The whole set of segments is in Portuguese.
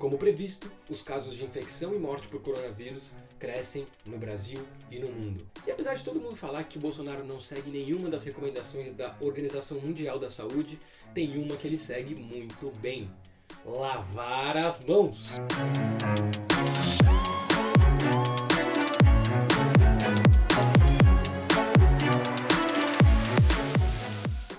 Como previsto, os casos de infecção e morte por coronavírus crescem no Brasil e no mundo. E apesar de todo mundo falar que o Bolsonaro não segue nenhuma das recomendações da Organização Mundial da Saúde, tem uma que ele segue muito bem: lavar as mãos.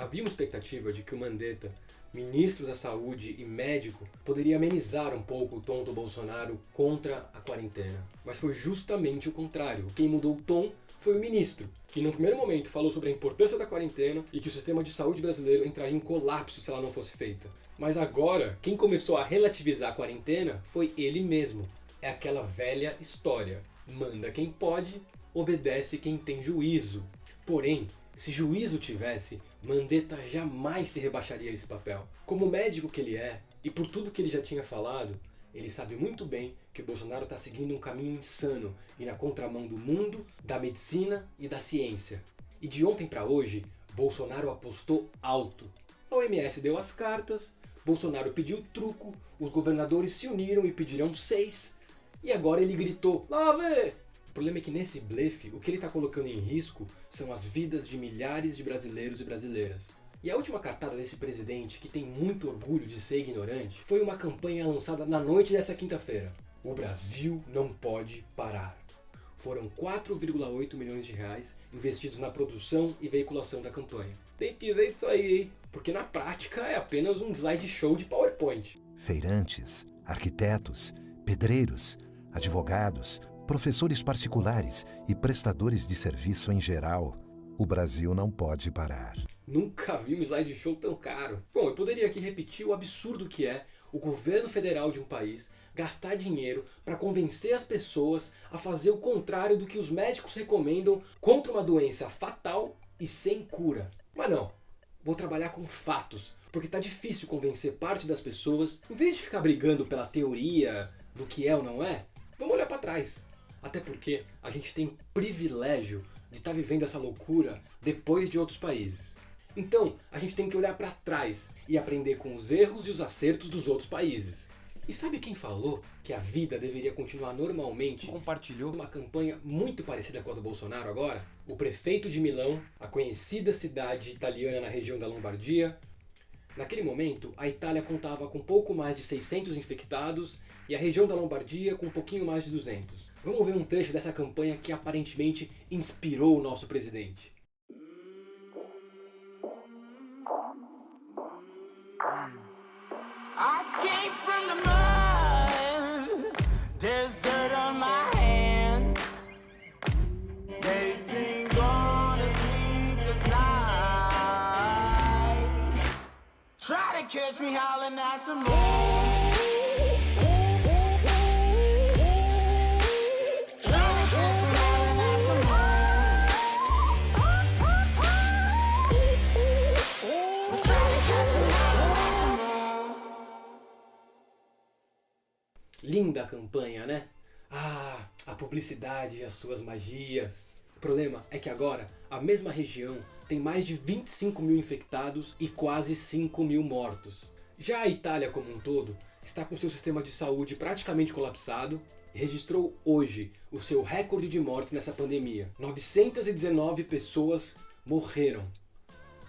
Havia uma expectativa de que o Mandetta, ministro da Saúde e médico, poderia amenizar um pouco o tom do Bolsonaro contra a quarentena. Mas foi justamente o contrário. Quem mudou o tom foi o ministro, que no primeiro momento falou sobre a importância da quarentena e que o sistema de saúde brasileiro entraria em colapso se ela não fosse feita. Mas agora, quem começou a relativizar a quarentena foi ele mesmo. É aquela velha história: manda quem pode, obedece quem tem juízo. Porém, se juízo tivesse, Mandetta jamais se rebaixaria a esse papel. Como médico que ele é, e por tudo que ele já tinha falado, ele sabe muito bem que o Bolsonaro está seguindo um caminho insano e na contramão do mundo, da medicina e da ciência. E de ontem para hoje, Bolsonaro apostou alto. A OMS deu as cartas, Bolsonaro pediu truco, os governadores se uniram e pediram 6, e agora ele gritou: "Lave!" O problema é que nesse blefe, o que ele está colocando em risco são as vidas de milhares de brasileiros e brasileiras. E a última cartada desse presidente, que tem muito orgulho de ser ignorante, foi uma campanha lançada na noite dessa quinta-feira: o Brasil não pode parar. Foram 4,8 milhões de reais investidos na produção e veiculação da campanha. Tem que ver isso aí, hein? Porque na prática é apenas um slideshow de PowerPoint. Feirantes, arquitetos, pedreiros, advogados, professores particulares e prestadores de serviço em geral. O Brasil não pode parar. Nunca vi um slideshow tão caro. Bom, eu poderia aqui repetir o absurdo que é o governo federal de um país gastar dinheiro para convencer as pessoas a fazer o contrário do que os médicos recomendam contra uma doença fatal e sem cura. Mas não, vou trabalhar com fatos, porque tá difícil convencer parte das pessoas. Em vez de ficar brigando pela teoria do que é ou não é, vamos olhar para trás. Até porque a gente tem privilégio de estar vivendo essa loucura depois de outros países. Então, a gente tem que olhar para trás e aprender com os erros e os acertos dos outros países. E sabe quem falou que a vida deveria continuar normalmente? Compartilhou uma campanha muito parecida com a do Bolsonaro agora? O prefeito de Milão, a conhecida cidade italiana na região da Lombardia. Naquele momento, a Itália contava com pouco mais de 600 infectados e a região da Lombardia com um pouquinho mais de 200. Vamos ver um trecho dessa campanha que aparentemente inspirou o nosso presidente. I came from the mud. There's dirt on my hands. They sing on a sleepless night. Try to catch me howling at the moon. Linda a campanha, né? Ah, a publicidade e as suas magias. O problema é que agora a mesma região tem mais de 25 mil infectados e quase 5 mil mortos. Já a Itália como um todo está com seu sistema de saúde praticamente colapsado e registrou hoje o seu recorde de mortes nessa pandemia. 919 pessoas morreram.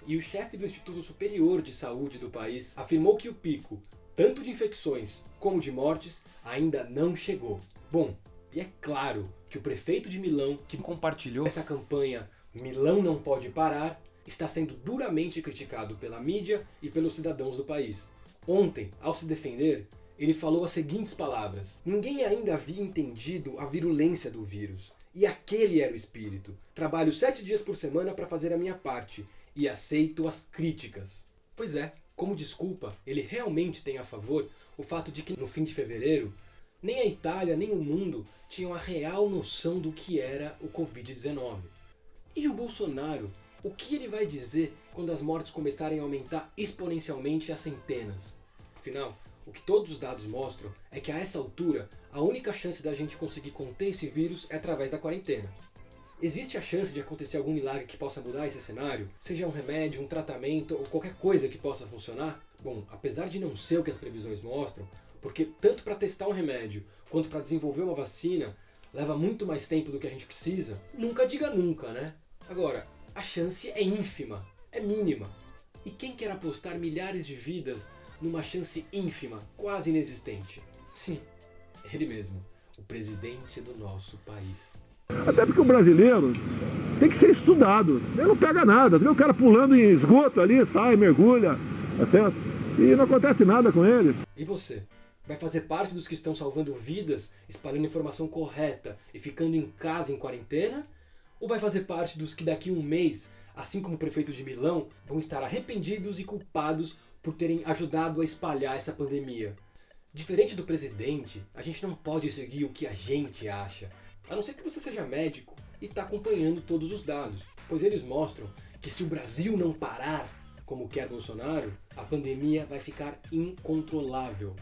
E o chefe do Instituto Superior de Saúde do país afirmou que o pico, tanto de infecções como de mortes, ainda não chegou. Bom, e é claro que o prefeito de Milão, que compartilhou essa campanha "Milão não pode parar", está sendo duramente criticado pela mídia e pelos cidadãos do país. Ontem, ao se defender, ele falou as seguintes palavras: "Ninguém ainda havia entendido a virulência do vírus. E aquele era o espírito. Trabalho 7 dias por semana para fazer a minha parte e aceito as críticas." Pois é. Como desculpa, ele realmente tem a favor o fato de que no fim de fevereiro, nem a Itália nem o mundo tinham a real noção do que era o Covid-19. E o Bolsonaro, o que ele vai dizer quando as mortes começarem a aumentar exponencialmente a centenas? Afinal, o que todos os dados mostram é que a essa altura, a única chance da gente conseguir conter esse vírus é através da quarentena. Existe a chance de acontecer algum milagre que possa mudar esse cenário? Seja um remédio, um tratamento ou qualquer coisa que possa funcionar? Bom, apesar de não ser o que as previsões mostram, Porque tanto para testar um remédio quanto para desenvolver uma vacina leva muito mais tempo do que a gente precisa. Nunca diga nunca, né? Agora, a chance é ínfima, é mínima. E quem quer apostar milhares de vidas numa chance ínfima, quase inexistente? Sim, ele mesmo, o presidente do nosso país. Até porque o brasileiro tem que ser estudado. Ele não pega nada. Tu vê o cara pulando em esgoto ali, sai, mergulha, tá certo? E não acontece nada com ele. E você? Vai fazer parte dos que estão salvando vidas, espalhando informação correta e ficando em casa em quarentena? Ou vai fazer parte dos que daqui a um mês, assim como o prefeito de Milão, vão estar arrependidos e culpados por terem ajudado a espalhar essa pandemia? Diferente do presidente, a gente não pode seguir o que a gente acha, a não ser que você seja médico e está acompanhando todos os dados, pois eles mostram que se o Brasil não parar, como quer Bolsonaro, a pandemia vai ficar incontrolável.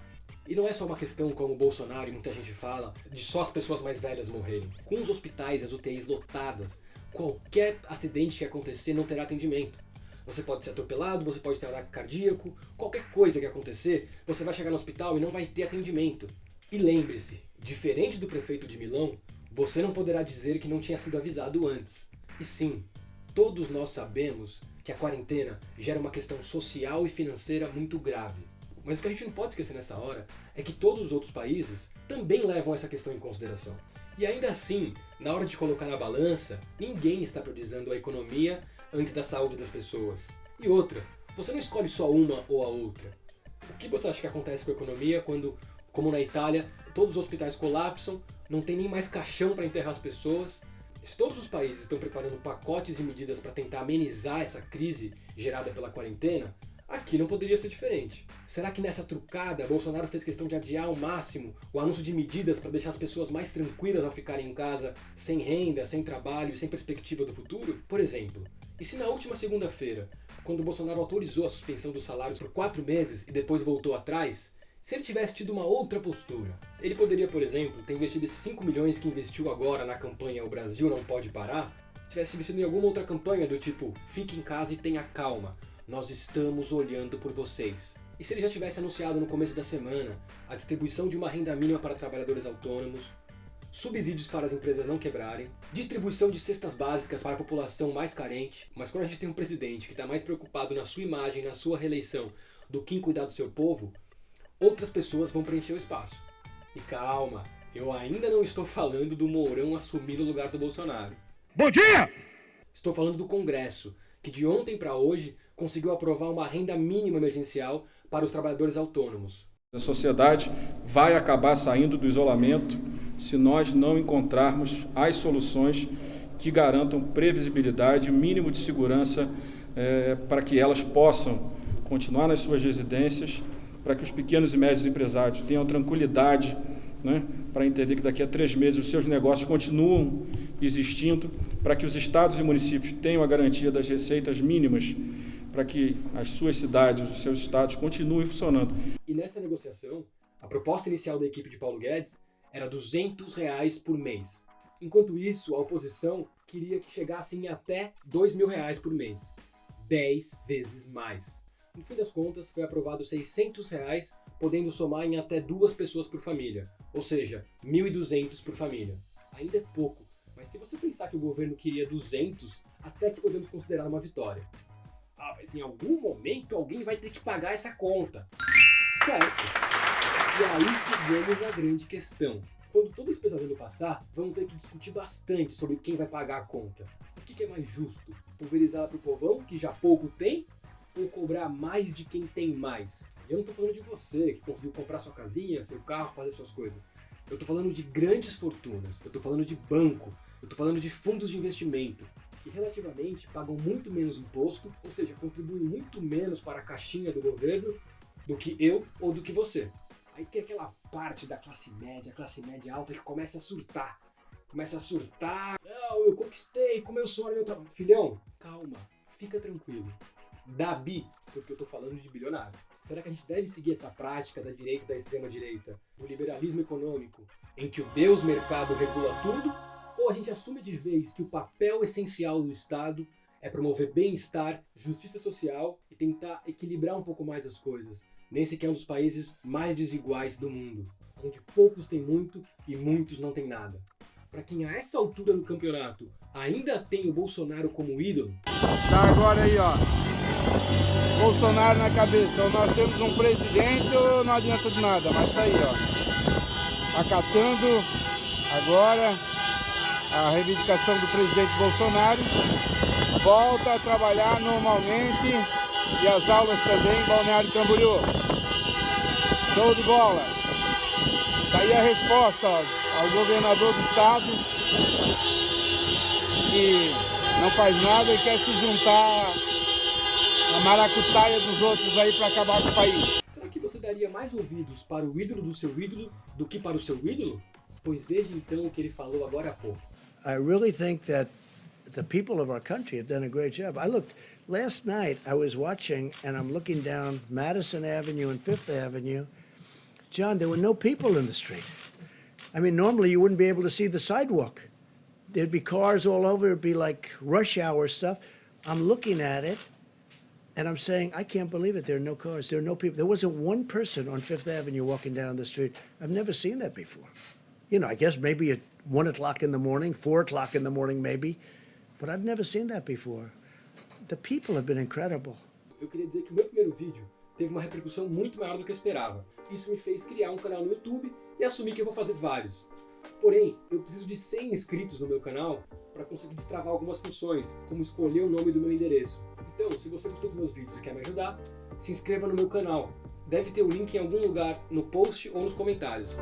E não é só uma questão, como o Bolsonaro e muita gente fala, de só as pessoas mais velhas morrerem. Com os hospitais e as UTIs lotadas, qualquer acidente que acontecer não terá atendimento. Você pode ser atropelado, você pode ter ataque cardíaco, qualquer coisa que acontecer, você vai chegar no hospital e não vai ter atendimento. E lembre-se, diferente do prefeito de Milão, você não poderá dizer que não tinha sido avisado antes. E sim, todos nós sabemos que a quarentena gera uma questão social e financeira muito grave. Mas o que a gente não pode esquecer nessa hora é que todos os outros países também levam essa questão em consideração. E ainda assim, na hora de colocar na balança, ninguém está priorizando a economia antes da saúde das pessoas. E outra, você não escolhe só uma ou a outra. O que você acha que acontece com a economia quando, como na Itália, todos os hospitais colapsam, não tem nem mais caixão para enterrar as pessoas? Se todos os países estão preparando pacotes e medidas para tentar amenizar essa crise gerada pela quarentena, aqui não poderia ser diferente. Será que nessa trucada, Bolsonaro fez questão de adiar ao máximo o anúncio de medidas para deixar as pessoas mais tranquilas ao ficarem em casa, sem renda, sem trabalho e sem perspectiva do futuro? Por exemplo, e se na última segunda-feira, quando Bolsonaro autorizou a suspensão dos salários por 4 meses e depois voltou atrás, se ele tivesse tido uma outra postura? Ele poderia, por exemplo, ter investido esses 5 milhões que investiu agora na campanha O Brasil Não Pode Parar, tivesse investido em alguma outra campanha do tipo Fique em casa e tenha calma, nós estamos olhando por vocês. E se ele já tivesse anunciado no começo da semana a distribuição de uma renda mínima para trabalhadores autônomos, subsídios para as empresas não quebrarem, distribuição de cestas básicas para a população mais carente, mas quando a gente tem um presidente que está mais preocupado na sua imagem, na sua reeleição, do que em cuidar do seu povo, outras pessoas vão preencher o espaço. E calma, eu ainda não estou falando do Mourão assumir o lugar do Bolsonaro. Bom dia! Estou falando do Congresso, que de ontem para hoje conseguiu aprovar uma renda mínima emergencial para os trabalhadores autônomos. A sociedade vai acabar saindo do isolamento se nós não encontrarmos as soluções que garantam previsibilidade e mínimo de segurança para que elas possam continuar nas suas residências, para que os pequenos e médios empresários tenham tranquilidade, né, para entender que daqui a 3 meses os seus negócios continuam existindo, para que os estados e municípios tenham a garantia das receitas mínimas, para que as suas cidades, os seus estados continuem funcionando. E nessa negociação, a proposta inicial da equipe de Paulo Guedes era R$ 200 por mês. Enquanto isso, a oposição queria que chegassem em até R$ 2.000 por mês. 10 vezes mais. No fim das contas, foi aprovado R$ 600, podendo somar em até 2 pessoas por família, ou seja, R$ 1.200 por família. Ainda é pouco, mas se você pensar que o governo queria 200, até que podemos considerar uma vitória. Ah, mas em algum momento alguém vai ter que pagar essa conta. Certo. E aí chegamos na grande questão. Quando todo esse pesadelo passar, vamos ter que discutir bastante sobre quem vai pagar a conta. O que é mais justo? Pulverizar para o povão, que já pouco tem, ou cobrar mais de quem tem mais? E eu não estou falando de você, que conseguiu comprar sua casinha, seu carro, fazer suas coisas. Eu estou falando de grandes fortunas, eu estou falando de banco, eu estou falando de fundos de investimento, que relativamente pagam muito menos imposto, ou seja, contribuem muito menos para a caixinha do governo do que eu ou do que você. Aí tem aquela parte da classe média alta que começa a surtar. Não, eu conquistei, como eu sou meu trabalho. Filhão, calma, fica tranquilo. Dabi, porque eu tô falando de bilionário. Será que a gente deve seguir essa prática da direita e da extrema direita, do liberalismo econômico, em que o Deus mercado regula tudo? Ou a gente assume de vez que o papel essencial do Estado é promover bem-estar, justiça social e tentar equilibrar um pouco mais as coisas, nesse que é um dos países mais desiguais do mundo, onde poucos têm muito e muitos não têm nada. Para quem a essa altura do campeonato ainda tem o Bolsonaro como ídolo... Tá agora aí, ó. Bolsonaro na cabeça. Ou nós temos um presidente ou não adianta de nada, mas tá aí, ó. Acatando agora a reivindicação do presidente Bolsonaro. Volta a trabalhar normalmente e as aulas também em Balneário Camboriú. Show de bola! Tá aí a resposta, ó, ao governador do estado, que não faz nada e quer se juntar à maracutaia dos outros aí para acabar com o país. Será que você daria mais ouvidos para o ídolo do seu ídolo do que para o seu ídolo? Pois veja então o que ele falou agora há pouco. I really think that the people of our country have done a great job. Last night I was watching and I'm looking down Madison Avenue and Fifth Avenue. John, there were no people in the street. I mean, normally you wouldn't be able to see the sidewalk. There'd be cars all over, it'd be like rush hour stuff. I'm looking at it and I'm saying, I can't believe it, there are no cars, there are no people. There wasn't one person on Fifth Avenue walking down the street. I've never seen that before. You know, I guess maybe at 1 o'clock in the morning, 4 o'clock in the morning maybe, but I've never seen that before. The people have been incredible. Eu queria dizer que o meu primeiro vídeo teve uma repercussão muito maior do que eu esperava. Isso me fez criar um canal no YouTube e assumir que eu vou fazer vários. Porém, eu preciso de 100 inscritos no meu canal para conseguir destravar algumas funções, como escolher o nome do meu endereço. Então, se você gostou dos meus vídeos e quer me ajudar, se inscreva no meu canal. Deve ter o link em algum lugar no post ou nos comentários.